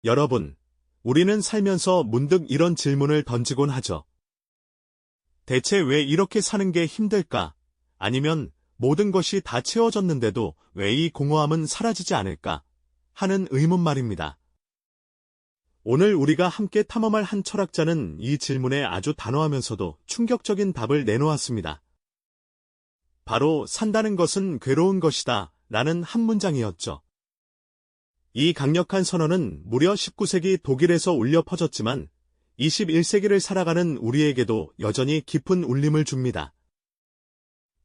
여러분, 우리는 살면서 문득 이런 질문을 던지곤 하죠. 대체 왜 이렇게 사는 게 힘들까? 아니면 모든 것이 다 채워졌는데도 왜 이 공허함은 사라지지 않을까? 하는 의문 말입니다. 오늘 우리가 함께 탐험할 한 철학자는 이 질문에 아주 단호하면서도 충격적인 답을 내놓았습니다. 바로 산다는 것은 괴로운 것이다 라는 한 문장이었죠. 이 강력한 선언은 무려 19세기 독일에서 울려 퍼졌지만 21세기를 살아가는 우리에게도 여전히 깊은 울림을 줍니다.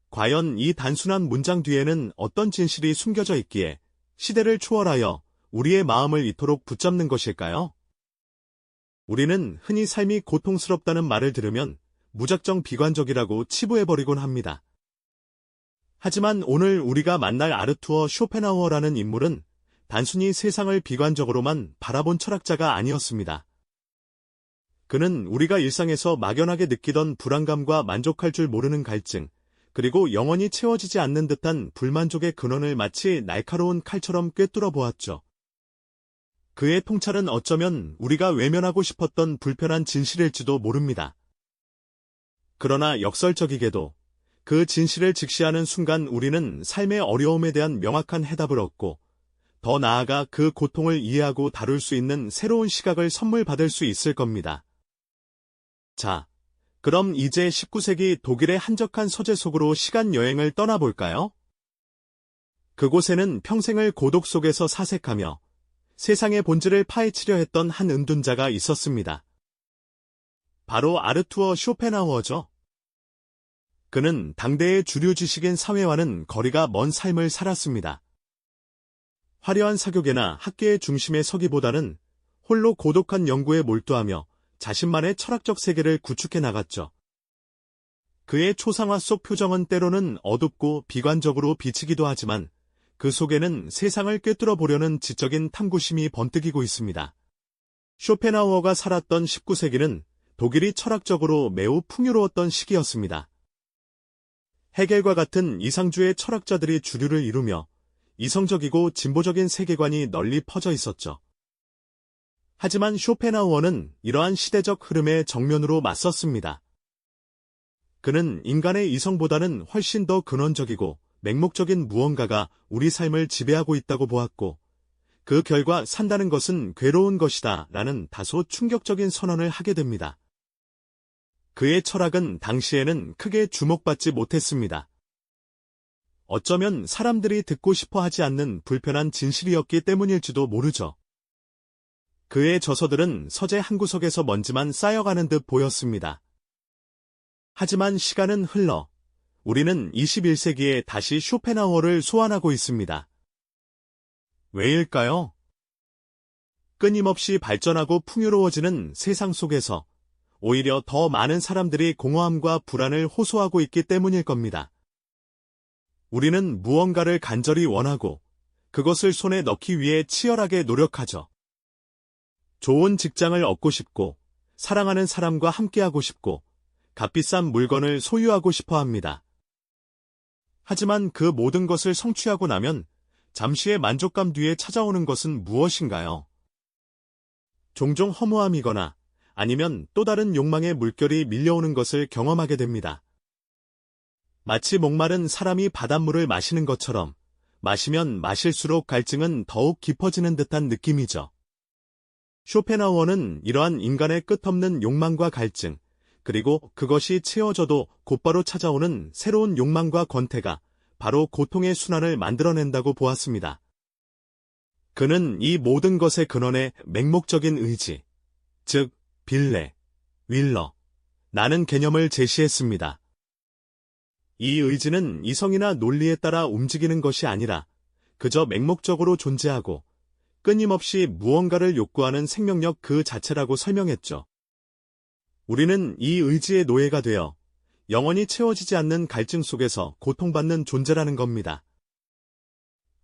과연 이 단순한 문장 뒤에는 어떤 진실이 숨겨져 있기에 시대를 초월하여 우리의 마음을 이토록 붙잡는 것일까요? 우리는 흔히 삶이 고통스럽다는 말을 들으면 무작정 비관적이라고 치부해버리곤 합니다. 하지만 오늘 우리가 만날 아르투어 쇼펜하우어라는 인물은 단순히 세상을 비관적으로만 바라본 철학자가 아니었습니다. 그는 우리가 일상에서 막연하게 느끼던 불안감과 만족할 줄 모르는 갈증, 그리고 영원히 채워지지 않는 듯한 불만족의 근원을 마치 날카로운 칼처럼 꿰뚫어 보았죠. 그의 통찰은 어쩌면 우리가 외면하고 싶었던 불편한 진실일지도 모릅니다. 그러나 역설적이게도 그 진실을 직시하는 순간 우리는 삶의 어려움에 대한 명확한 해답을 얻고 더 나아가 그 고통을 이해하고 다룰 수 있는 새로운 시각을 선물 받을 수 있을 겁니다. 자, 그럼 이제 19세기 독일의 한적한 서재 속으로 시간 여행을 떠나볼까요? 그곳에는 평생을 고독 속에서 사색하며 세상의 본질을 파헤치려 했던 한 은둔자가 있었습니다. 바로 아르투어 쇼펜하우어죠. 그는 당대의 주류 지식인 사회와는 거리가 먼 삶을 살았습니다. 화려한 사교계나 학계의 중심에 서기보다는 홀로 고독한 연구에 몰두하며 자신만의 철학적 세계를 구축해 나갔죠. 그의 초상화 속 표정은 때로는 어둡고 비관적으로 비치기도 하지만 그 속에는 세상을 꿰뚫어 보려는 지적인 탐구심이 번뜩이고 있습니다. 쇼펜하우어가 살았던 19세기는 독일이 철학적으로 매우 풍요로웠던 시기였습니다. 헤겔과 같은 이상주의 철학자들이 주류를 이루며 이성적이고 진보적인 세계관이 널리 퍼져 있었죠. 하지만 쇼펜하우어는 이러한 시대적 흐름에 정면으로 맞섰습니다. 그는 인간의 이성보다는 훨씬 더 근원적이고 맹목적인 무언가가 우리 삶을 지배하고 있다고 보았고, 그 결과 산다는 것은 괴로운 것이다 라는 다소 충격적인 선언을 하게 됩니다. 그의 철학은 당시에는 크게 주목받지 못했습니다. 어쩌면 사람들이 듣고 싶어 하지 않는 불편한 진실이었기 때문일지도 모르죠. 그의 저서들은 서재 한 구석에서 먼지만 쌓여가는 듯 보였습니다. 하지만 시간은 흘러 우리는 21세기에 다시 쇼펜하우어를 소환하고 있습니다. 왜일까요? 끊임없이 발전하고 풍요로워지는 세상 속에서 오히려 더 많은 사람들이 공허함과 불안을 호소하고 있기 때문일 겁니다. 우리는 무언가를 간절히 원하고 그것을 손에 넣기 위해 치열하게 노력하죠. 좋은 직장을 얻고 싶고, 사랑하는 사람과 함께하고 싶고, 값비싼 물건을 소유하고 싶어 합니다. 하지만 그 모든 것을 성취하고 나면 잠시의 만족감 뒤에 찾아오는 것은 무엇인가요? 종종 허무함이거나 아니면 또 다른 욕망의 물결이 밀려오는 것을 경험하게 됩니다. 마치 목마른 사람이 바닷물을 마시는 것처럼 마시면 마실수록 갈증은 더욱 깊어지는 듯한 느낌이죠. 쇼펜하우어는 이러한 인간의 끝없는 욕망과 갈증, 그리고 그것이 채워져도 곧바로 찾아오는 새로운 욕망과 권태가 바로 고통의 순환을 만들어낸다고 보았습니다. 그는 이 모든 것의 근원에 맹목적인 의지, 즉 빌레, 윌러, 나는 개념을 제시했습니다. 이 의지는 이성이나 논리에 따라 움직이는 것이 아니라 그저 맹목적으로 존재하고 끊임없이 무언가를 욕구하는 생명력 그 자체라고 설명했죠. 우리는 이 의지의 노예가 되어 영원히 채워지지 않는 갈증 속에서 고통받는 존재라는 겁니다.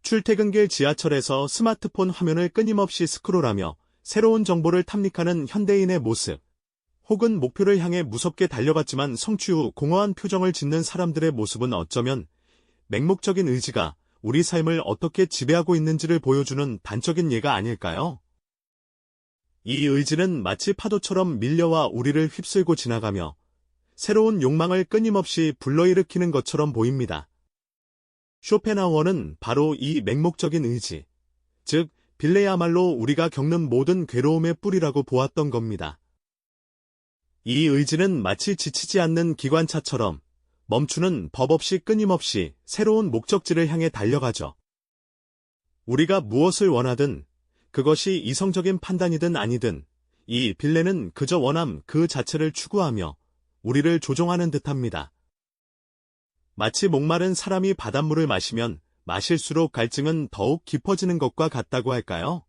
출퇴근길 지하철에서 스마트폰 화면을 끊임없이 스크롤하며 새로운 정보를 탐닉하는 현대인의 모습, 혹은 목표를 향해 무섭게 달려갔지만 성취 후 공허한 표정을 짓는 사람들의 모습은 어쩌면 맹목적인 의지가 우리 삶을 어떻게 지배하고 있는지를 보여주는 단적인 예가 아닐까요? 이 의지는 마치 파도처럼 밀려와 우리를 휩쓸고 지나가며 새로운 욕망을 끊임없이 불러일으키는 것처럼 보입니다. 쇼펜하우어는 바로 이 맹목적인 의지, 즉 빌레야말로 우리가 겪는 모든 괴로움의 뿌리라고 보았던 겁니다. 이 의지는 마치 지치지 않는 기관차처럼 멈추는 법 없이 끊임없이 새로운 목적지를 향해 달려가죠. 우리가 무엇을 원하든 그것이 이성적인 판단이든 아니든 이 빌레는 그저 원함 그 자체를 추구하며 우리를 조종하는 듯합니다. 마치 목마른 사람이 바닷물을 마시면 마실수록 갈증은 더욱 깊어지는 것과 같다고 할까요?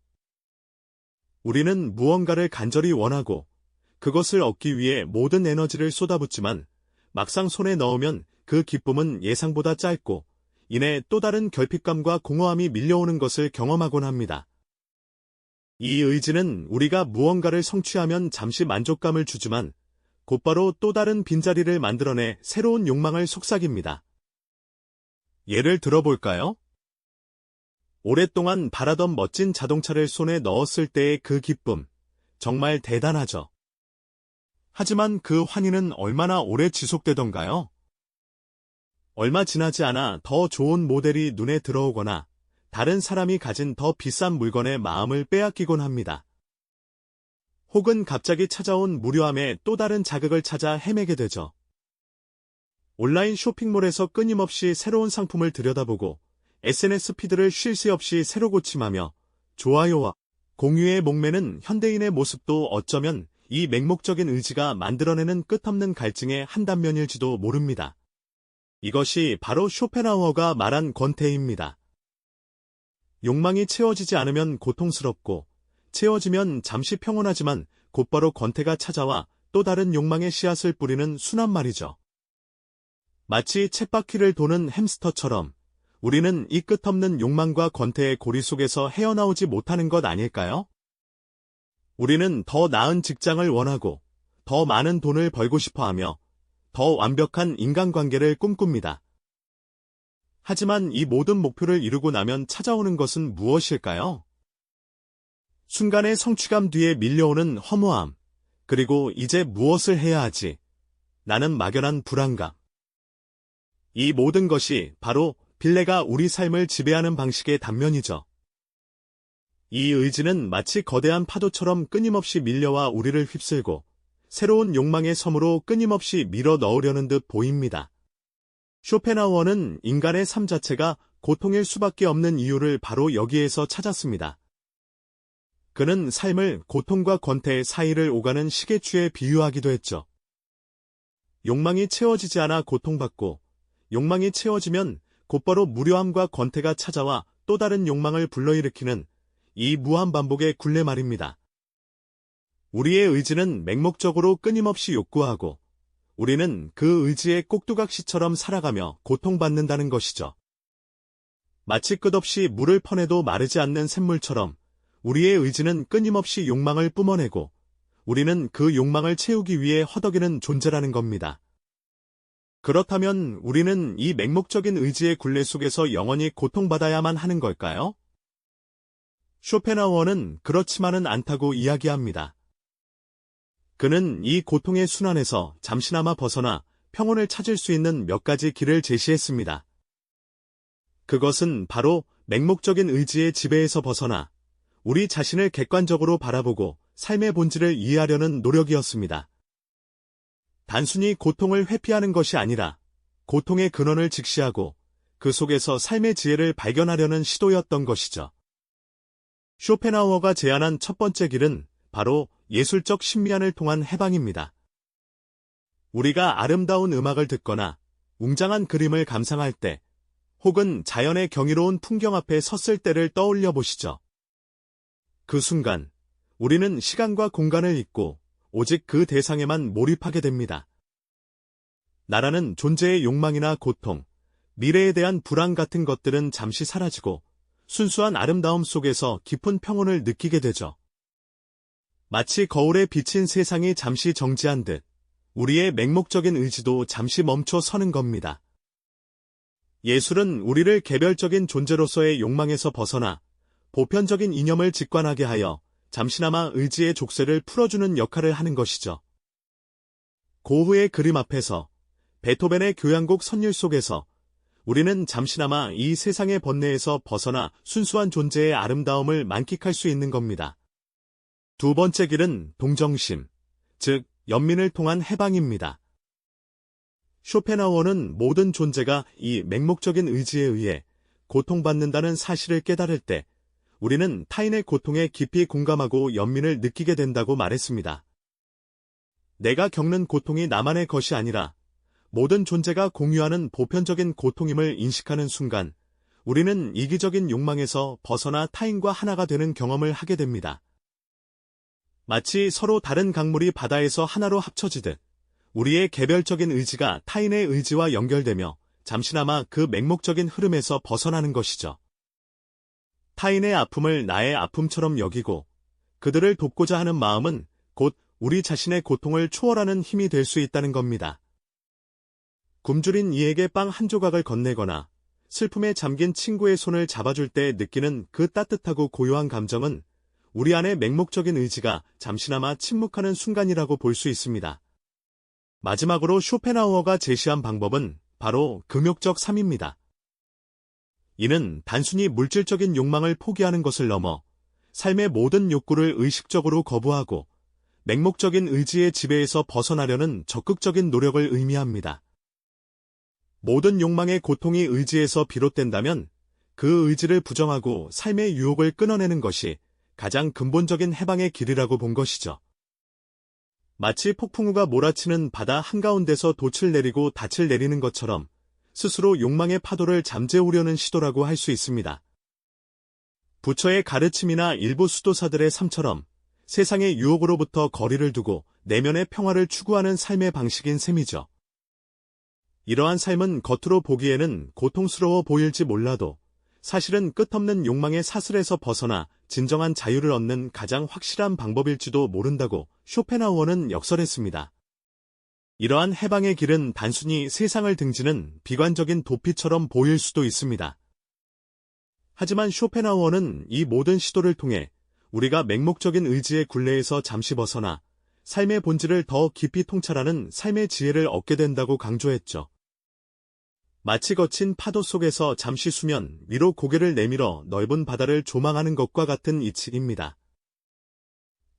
우리는 무언가를 간절히 원하고 그것을 얻기 위해 모든 에너지를 쏟아붓지만 막상 손에 넣으면 그 기쁨은 예상보다 짧고 이내 또 다른 결핍감과 공허함이 밀려오는 것을 경험하곤 합니다. 이 의지는 우리가 무언가를 성취하면 잠시 만족감을 주지만 곧바로 또 다른 빈자리를 만들어내 새로운 욕망을 속삭입니다. 예를 들어볼까요? 오랫동안 바라던 멋진 자동차를 손에 넣었을 때의 그 기쁨, 정말 대단하죠. 하지만 그 환희는 얼마나 오래 지속되던가요? 얼마 지나지 않아 더 좋은 모델이 눈에 들어오거나 다른 사람이 가진 더 비싼 물건에 마음을 빼앗기곤 합니다. 혹은 갑자기 찾아온 무료함에 또 다른 자극을 찾아 헤매게 되죠. 온라인 쇼핑몰에서 끊임없이 새로운 상품을 들여다보고 SNS 피드를 쉴 새 없이 새로 고침하며 좋아요와 공유에 목매는 현대인의 모습도 어쩌면 이 맹목적인 의지가 만들어내는 끝없는 갈증의 한 단면일지도 모릅니다. 이것이 바로 쇼펜하우어가 말한 권태입니다. 욕망이 채워지지 않으면 고통스럽고 채워지면 잠시 평온하지만 곧바로 권태가 찾아와 또 다른 욕망의 씨앗을 뿌리는 순한 말이죠. 마치 쳇바퀴를 도는 햄스터처럼 우리는 이 끝없는 욕망과 권태의 고리 속에서 헤어나오지 못하는 것 아닐까요? 우리는 더 나은 직장을 원하고 더 많은 돈을 벌고 싶어하며 더 완벽한 인간관계를 꿈꿉니다. 하지만 이 모든 목표를 이루고 나면 찾아오는 것은 무엇일까요? 순간의 성취감 뒤에 밀려오는 허무함, 그리고 이제 무엇을 해야 하지? 나는 막연한 불안감. 이 모든 것이 바로 빌레가 우리 삶을 지배하는 방식의 단면이죠. 이 의지는 마치 거대한 파도처럼 끊임없이 밀려와 우리를 휩쓸고 새로운 욕망의 섬으로 끊임없이 밀어 넣으려는 듯 보입니다. 쇼펜하우어는 인간의 삶 자체가 고통일 수밖에 없는 이유를 바로 여기에서 찾았습니다. 그는 삶을 고통과 권태 사이를 오가는 시계추에 비유하기도 했죠. 욕망이 채워지지 않아 고통받고 욕망이 채워지면 곧바로 무료함과 권태가 찾아와 또 다른 욕망을 불러일으키는 이 무한반복의 굴레 말입니다. 우리의 의지는 맹목적으로 끊임없이 욕구하고 우리는 그 의지의 꼭두각시처럼 살아가며 고통받는다는 것이죠. 마치 끝없이 물을 퍼내도 마르지 않는 샘물처럼 우리의 의지는 끊임없이 욕망을 뿜어내고 우리는 그 욕망을 채우기 위해 허덕이는 존재라는 겁니다. 그렇다면 우리는 이 맹목적인 의지의 굴레 속에서 영원히 고통받아야만 하는 걸까요? 쇼펜하우어는 그렇지만은 않다고 이야기합니다. 그는 이 고통의 순환에서 잠시나마 벗어나 평온을 찾을 수 있는 몇 가지 길을 제시했습니다. 그것은 바로 맹목적인 의지의 지배에서 벗어나 우리 자신을 객관적으로 바라보고 삶의 본질을 이해하려는 노력이었습니다. 단순히 고통을 회피하는 것이 아니라 고통의 근원을 직시하고 그 속에서 삶의 지혜를 발견하려는 시도였던 것이죠. 쇼펜하우어가 제안한 첫 번째 길은 바로 예술적 심미안을 통한 해방입니다. 우리가 아름다운 음악을 듣거나 웅장한 그림을 감상할 때 혹은 자연의 경이로운 풍경 앞에 섰을 때를 떠올려 보시죠. 그 순간 우리는 시간과 공간을 잊고 오직 그 대상에만 몰입하게 됩니다. 나라는 존재의 욕망이나 고통, 미래에 대한 불안 같은 것들은 잠시 사라지고 순수한 아름다움 속에서 깊은 평온을 느끼게 되죠. 마치 거울에 비친 세상이 잠시 정지한 듯 우리의 맹목적인 의지도 잠시 멈춰 서는 겁니다. 예술은 우리를 개별적인 존재로서의 욕망에서 벗어나 보편적인 이념을 직관하게 하여 잠시나마 의지의 족쇄를 풀어주는 역할을 하는 것이죠. 고흐의 그림 앞에서, 베토벤의 교향곡 선율 속에서 우리는 잠시나마 이 세상의 번뇌에서 벗어나 순수한 존재의 아름다움을 만끽할 수 있는 겁니다. 두 번째 길은 동정심, 즉 연민을 통한 해방입니다. 쇼펜하우어는 모든 존재가 이 맹목적인 의지에 의해 고통받는다는 사실을 깨달을 때 우리는 타인의 고통에 깊이 공감하고 연민을 느끼게 된다고 말했습니다. 내가 겪는 고통이 나만의 것이 아니라 모든 존재가 공유하는 보편적인 고통임을 인식하는 순간 우리는 이기적인 욕망에서 벗어나 타인과 하나가 되는 경험을 하게 됩니다. 마치 서로 다른 강물이 바다에서 하나로 합쳐지듯 우리의 개별적인 의지가 타인의 의지와 연결되며 잠시나마 그 맹목적인 흐름에서 벗어나는 것이죠. 타인의 아픔을 나의 아픔처럼 여기고 그들을 돕고자 하는 마음은 곧 우리 자신의 고통을 초월하는 힘이 될 수 있다는 겁니다. 굶주린 이에게 빵 한 조각을 건네거나 슬픔에 잠긴 친구의 손을 잡아줄 때 느끼는 그 따뜻하고 고요한 감정은 우리 안의 맹목적인 의지가 잠시나마 침묵하는 순간이라고 볼 수 있습니다. 마지막으로 쇼펜하우어가 제시한 방법은 바로 금욕적 삶입니다. 이는 단순히 물질적인 욕망을 포기하는 것을 넘어 삶의 모든 욕구를 의식적으로 거부하고 맹목적인 의지의 지배에서 벗어나려는 적극적인 노력을 의미합니다. 모든 욕망의 고통이 의지에서 비롯된다면 그 의지를 부정하고 삶의 유혹을 끊어내는 것이 가장 근본적인 해방의 길이라고 본 것이죠. 마치 폭풍우가 몰아치는 바다 한가운데서 돛을 내리고 닻을 내리는 것처럼 스스로 욕망의 파도를 잠재우려는 시도라고 할 수 있습니다. 부처의 가르침이나 일부 수도사들의 삶처럼 세상의 유혹으로부터 거리를 두고 내면의 평화를 추구하는 삶의 방식인 셈이죠. 이러한 삶은 겉으로 보기에는 고통스러워 보일지 몰라도 사실은 끝없는 욕망의 사슬에서 벗어나 진정한 자유를 얻는 가장 확실한 방법일지도 모른다고 쇼펜하우어는 역설했습니다. 이러한 해방의 길은 단순히 세상을 등지는 비관적인 도피처럼 보일 수도 있습니다. 하지만 쇼펜하우어는 이 모든 시도를 통해 우리가 맹목적인 의지의 굴레에서 잠시 벗어나 삶의 본질을 더 깊이 통찰하는 삶의 지혜를 얻게 된다고 강조했죠. 마치 거친 파도 속에서 잠시 수면 위로 고개를 내밀어 넓은 바다를 조망하는 것과 같은 이치입니다.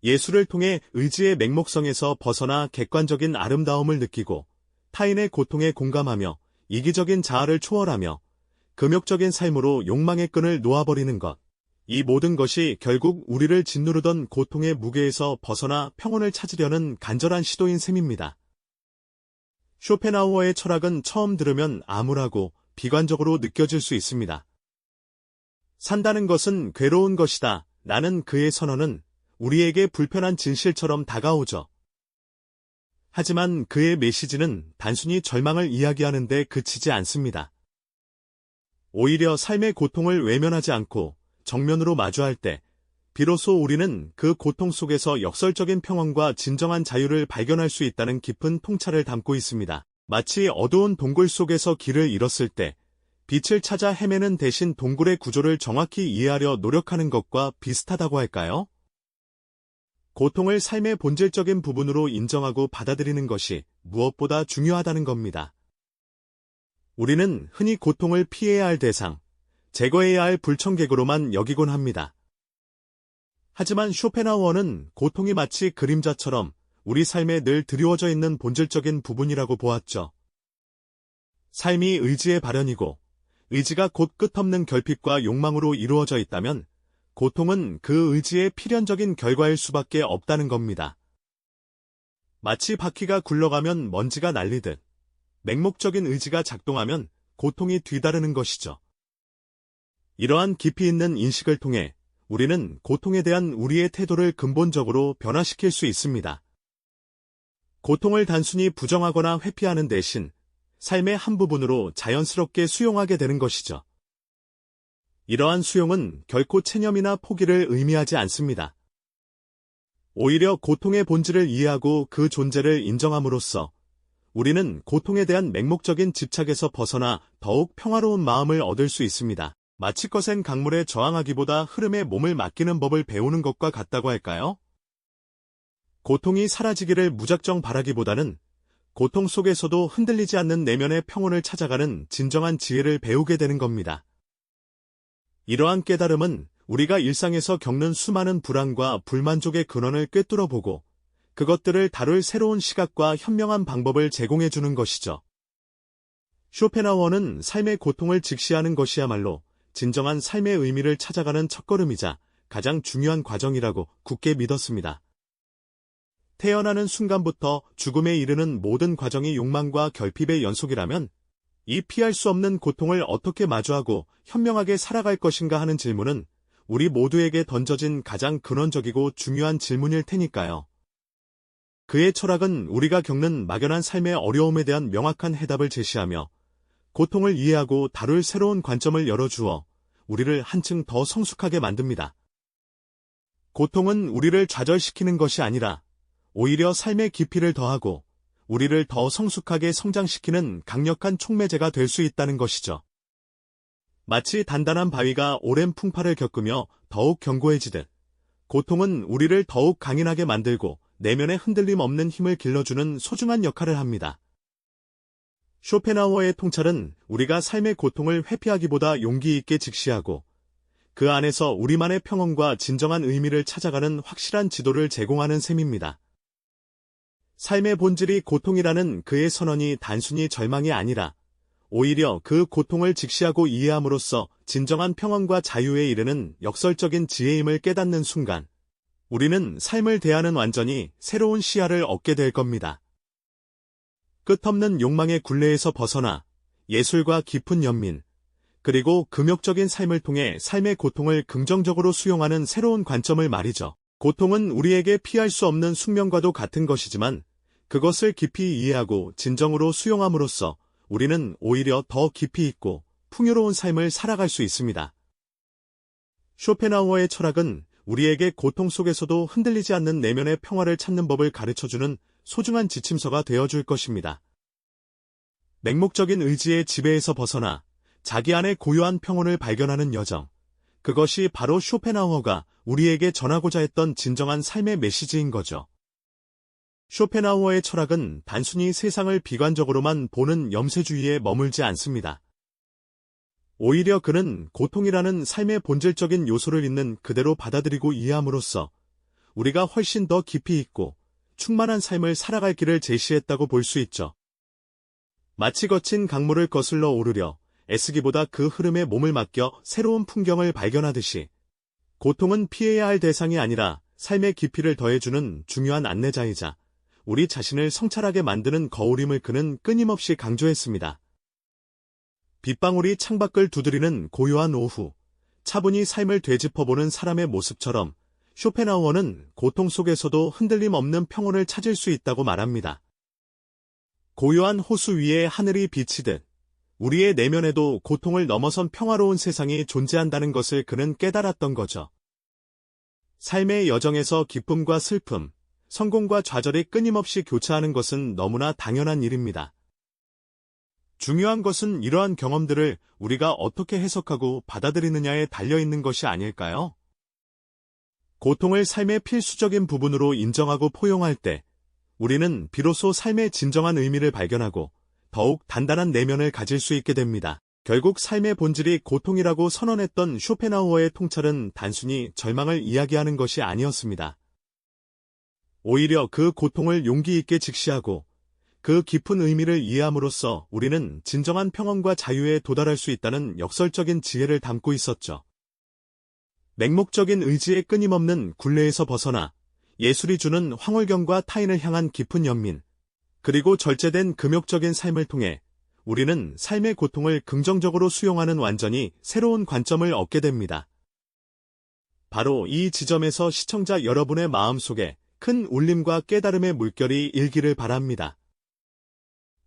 예술을 통해 의지의 맹목성에서 벗어나 객관적인 아름다움을 느끼고 타인의 고통에 공감하며 이기적인 자아를 초월하며 금욕적인 삶으로 욕망의 끈을 놓아버리는 것. 이 모든 것이 결국 우리를 짓누르던 고통의 무게에서 벗어나 평온을 찾으려는 간절한 시도인 셈입니다. 쇼펜하우어의 철학은 처음 들으면 암울하고 비관적으로 느껴질 수 있습니다. 산다는 것은 괴로운 것이다. 라는 그의 선언은 우리에게 불편한 진실처럼 다가오죠. 하지만 그의 메시지는 단순히 절망을 이야기하는 데 그치지 않습니다. 오히려 삶의 고통을 외면하지 않고 정면으로 마주할 때 비로소 우리는 그 고통 속에서 역설적인 평온과 진정한 자유를 발견할 수 있다는 깊은 통찰을 담고 있습니다. 마치 어두운 동굴 속에서 길을 잃었을 때 빛을 찾아 헤매는 대신 동굴의 구조를 정확히 이해하려 노력하는 것과 비슷하다고 할까요? 고통을 삶의 본질적인 부분으로 인정하고 받아들이는 것이 무엇보다 중요하다는 겁니다. 우리는 흔히 고통을 피해야 할 대상, 제거해야 할 불청객으로만 여기곤 합니다. 하지만 쇼펜하우어는 고통이 마치 그림자처럼 우리 삶에 늘 드리워져 있는 본질적인 부분이라고 보았죠. 삶이 의지의 발현이고 의지가 곧 끝없는 결핍과 욕망으로 이루어져 있다면 고통은 그 의지의 필연적인 결과일 수밖에 없다는 겁니다. 마치 바퀴가 굴러가면 먼지가 날리듯 맹목적인 의지가 작동하면 고통이 뒤따르는 것이죠. 이러한 깊이 있는 인식을 통해 우리는 고통에 대한 우리의 태도를 근본적으로 변화시킬 수 있습니다. 고통을 단순히 부정하거나 회피하는 대신 삶의 한 부분으로 자연스럽게 수용하게 되는 것이죠. 이러한 수용은 결코 체념이나 포기를 의미하지 않습니다. 오히려 고통의 본질을 이해하고 그 존재를 인정함으로써 우리는 고통에 대한 맹목적인 집착에서 벗어나 더욱 평화로운 마음을 얻을 수 있습니다. 마치 거센 강물에 저항하기보다 흐름에 몸을 맡기는 법을 배우는 것과 같다고 할까요? 고통이 사라지기를 무작정 바라기보다는 고통 속에서도 흔들리지 않는 내면의 평온을 찾아가는 진정한 지혜를 배우게 되는 겁니다. 이러한 깨달음은 우리가 일상에서 겪는 수많은 불안과 불만족의 근원을 꿰뚫어보고 그것들을 다룰 새로운 시각과 현명한 방법을 제공해 주는 것이죠. 쇼펜하우어는 삶의 고통을 직시하는 것이야말로 진정한 삶의 의미를 찾아가는 첫걸음이자 가장 중요한 과정이라고 굳게 믿었습니다. 태어나는 순간부터 죽음에 이르는 모든 과정이 욕망과 결핍의 연속이라면 이 피할 수 없는 고통을 어떻게 마주하고 현명하게 살아갈 것인가 하는 질문은 우리 모두에게 던져진 가장 근원적이고 중요한 질문일 테니까요. 그의 철학은 우리가 겪는 막연한 삶의 어려움에 대한 명확한 해답을 제시하며 고통을 이해하고 다룰 새로운 관점을 열어주어 우리를 한층 더 성숙하게 만듭니다. 고통은 우리를 좌절시키는 것이 아니라 오히려 삶의 깊이를 더하고 우리를 더 성숙하게 성장시키는 강력한 촉매제가 될 수 있다는 것이죠. 마치 단단한 바위가 오랜 풍파를 겪으며 더욱 견고해지듯 고통은 우리를 더욱 강인하게 만들고 내면의 흔들림 없는 힘을 길러주는 소중한 역할을 합니다. 쇼펜하우어의 통찰은 우리가 삶의 고통을 회피하기보다 용기 있게 직시하고 그 안에서 우리만의 평온과 진정한 의미를 찾아가는 확실한 지도를 제공하는 셈입니다. 삶의 본질이 고통이라는 그의 선언이 단순히 절망이 아니라 오히려 그 고통을 직시하고 이해함으로써 진정한 평온과 자유에 이르는 역설적인 지혜임을 깨닫는 순간 우리는 삶을 대하는 완전히 새로운 시야를 얻게 될 겁니다. 끝없는 욕망의 굴레에서 벗어나 예술과 깊은 연민, 그리고 금욕적인 삶을 통해 삶의 고통을 긍정적으로 수용하는 새로운 관점을 말이죠. 고통은 우리에게 피할 수 없는 숙명과도 같은 것이지만 그것을 깊이 이해하고 진정으로 수용함으로써 우리는 오히려 더 깊이 있고 풍요로운 삶을 살아갈 수 있습니다. 쇼펜하우어의 철학은 우리에게 고통 속에서도 흔들리지 않는 내면의 평화를 찾는 법을 가르쳐주는 소중한 지침서가 되어줄 것입니다. 맹목적인 의지의 지배에서 벗어나 자기 안의 고요한 평온을 발견하는 여정, 그것이 바로 쇼펜하우어가 우리에게 전하고자 했던 진정한 삶의 메시지인 거죠. 쇼펜하우어의 철학은 단순히 세상을 비관적으로만 보는 염세주의에 머물지 않습니다. 오히려 그는 고통이라는 삶의 본질적인 요소를 있는 그대로 받아들이고 이해함으로써 우리가 훨씬 더 깊이 있고 충만한 삶을 살아갈 길을 제시했다고 볼 수 있죠. 마치 거친 강물을 거슬러 오르려 애쓰기보다 그 흐름에 몸을 맡겨 새로운 풍경을 발견하듯이 고통은 피해야 할 대상이 아니라 삶의 깊이를 더해주는 중요한 안내자이자 우리 자신을 성찰하게 만드는 거울임을 그는 끊임없이 강조했습니다. 빗방울이 창밖을 두드리는 고요한 오후, 차분히 삶을 되짚어보는 사람의 모습처럼 쇼펜하우어는 고통 속에서도 흔들림 없는 평온을 찾을 수 있다고 말합니다. 고요한 호수 위에 하늘이 비치듯 우리의 내면에도 고통을 넘어선 평화로운 세상이 존재한다는 것을 그는 깨달았던 거죠. 삶의 여정에서 기쁨과 슬픔, 성공과 좌절이 끊임없이 교차하는 것은 너무나 당연한 일입니다. 중요한 것은 이러한 경험들을 우리가 어떻게 해석하고 받아들이느냐에 달려있는 것이 아닐까요? 고통을 삶의 필수적인 부분으로 인정하고 포용할 때 우리는 비로소 삶의 진정한 의미를 발견하고 더욱 단단한 내면을 가질 수 있게 됩니다. 결국 삶의 본질이 고통이라고 선언했던 쇼펜하우어의 통찰은 단순히 절망을 이야기하는 것이 아니었습니다. 오히려 그 고통을 용기 있게 직시하고 그 깊은 의미를 이해함으로써 우리는 진정한 평온과 자유에 도달할 수 있다는 역설적인 지혜를 담고 있었죠. 맹목적인 의지의 끊임없는 굴레에서 벗어나 예술이 주는 황홀경과 타인을 향한 깊은 연민, 그리고 절제된 금욕적인 삶을 통해 우리는 삶의 고통을 긍정적으로 수용하는 완전히 새로운 관점을 얻게 됩니다. 바로 이 지점에서 시청자 여러분의 마음속에 큰 울림과 깨달음의 물결이 일기를 바랍니다.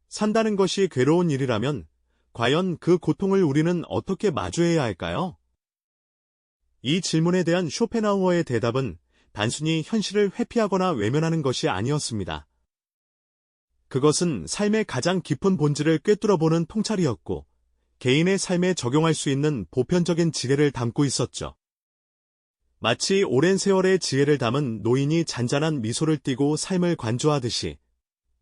산다는 것이 괴로운 일이라면 과연 그 고통을 우리는 어떻게 마주해야 할까요? 이 질문에 대한 쇼펜하우어의 대답은 단순히 현실을 회피하거나 외면하는 것이 아니었습니다. 그것은 삶의 가장 깊은 본질을 꿰뚫어보는 통찰이었고 개인의 삶에 적용할 수 있는 보편적인 지혜를 담고 있었죠. 마치 오랜 세월의 지혜를 담은 노인이 잔잔한 미소를 띠고 삶을 관조하듯이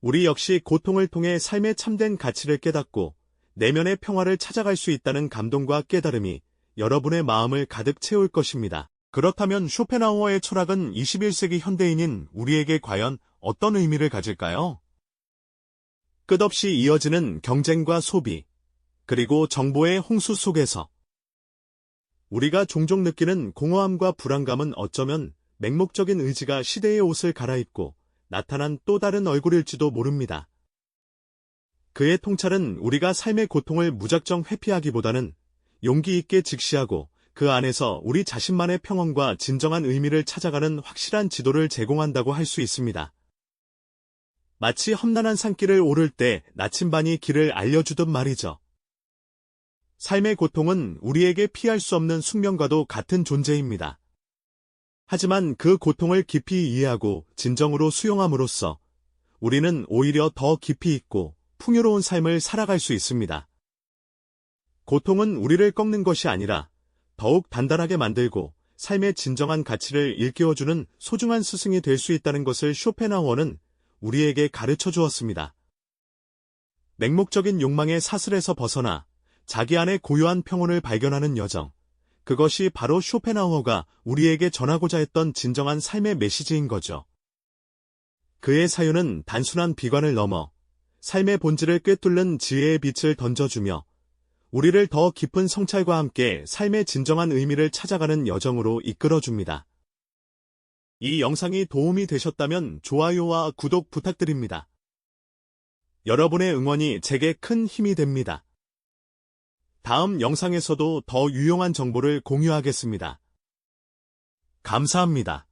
우리 역시 고통을 통해 삶의 참된 가치를 깨닫고 내면의 평화를 찾아갈 수 있다는 감동과 깨달음이 여러분의 마음을 가득 채울 것입니다. 그렇다면 쇼펜하우어의 철학은 21세기 현대인인 우리에게 과연 어떤 의미를 가질까요? 끝없이 이어지는 경쟁과 소비, 그리고 정보의 홍수 속에서 우리가 종종 느끼는 공허함과 불안감은 어쩌면 맹목적인 의지가 시대의 옷을 갈아입고 나타난 또 다른 얼굴일지도 모릅니다. 그의 통찰은 우리가 삶의 고통을 무작정 회피하기보다는 용기 있게 직시하고 그 안에서 우리 자신만의 평온과 진정한 의미를 찾아가는 확실한 지도를 제공한다고 할 수 있습니다. 마치 험난한 산길을 오를 때 나침반이 길을 알려주듯 말이죠. 삶의 고통은 우리에게 피할 수 없는 숙명과도 같은 존재입니다. 하지만 그 고통을 깊이 이해하고 진정으로 수용함으로써 우리는 오히려 더 깊이 있고 풍요로운 삶을 살아갈 수 있습니다. 고통은 우리를 꺾는 것이 아니라 더욱 단단하게 만들고 삶의 진정한 가치를 일깨워주는 소중한 스승이 될 수 있다는 것을 쇼펜하우어는 우리에게 가르쳐 주었습니다. 맹목적인 욕망의 사슬에서 벗어나 자기 안의 고요한 평온을 발견하는 여정, 그것이 바로 쇼펜하우어가 우리에게 전하고자 했던 진정한 삶의 메시지인 거죠. 그의 사유는 단순한 비관을 넘어 삶의 본질을 꿰뚫는 지혜의 빛을 던져주며 우리를 더 깊은 성찰과 함께 삶의 진정한 의미를 찾아가는 여정으로 이끌어줍니다. 이 영상이 도움이 되셨다면 좋아요와 구독 부탁드립니다. 여러분의 응원이 제게 큰 힘이 됩니다. 다음 영상에서도 더 유용한 정보를 공유하겠습니다. 감사합니다.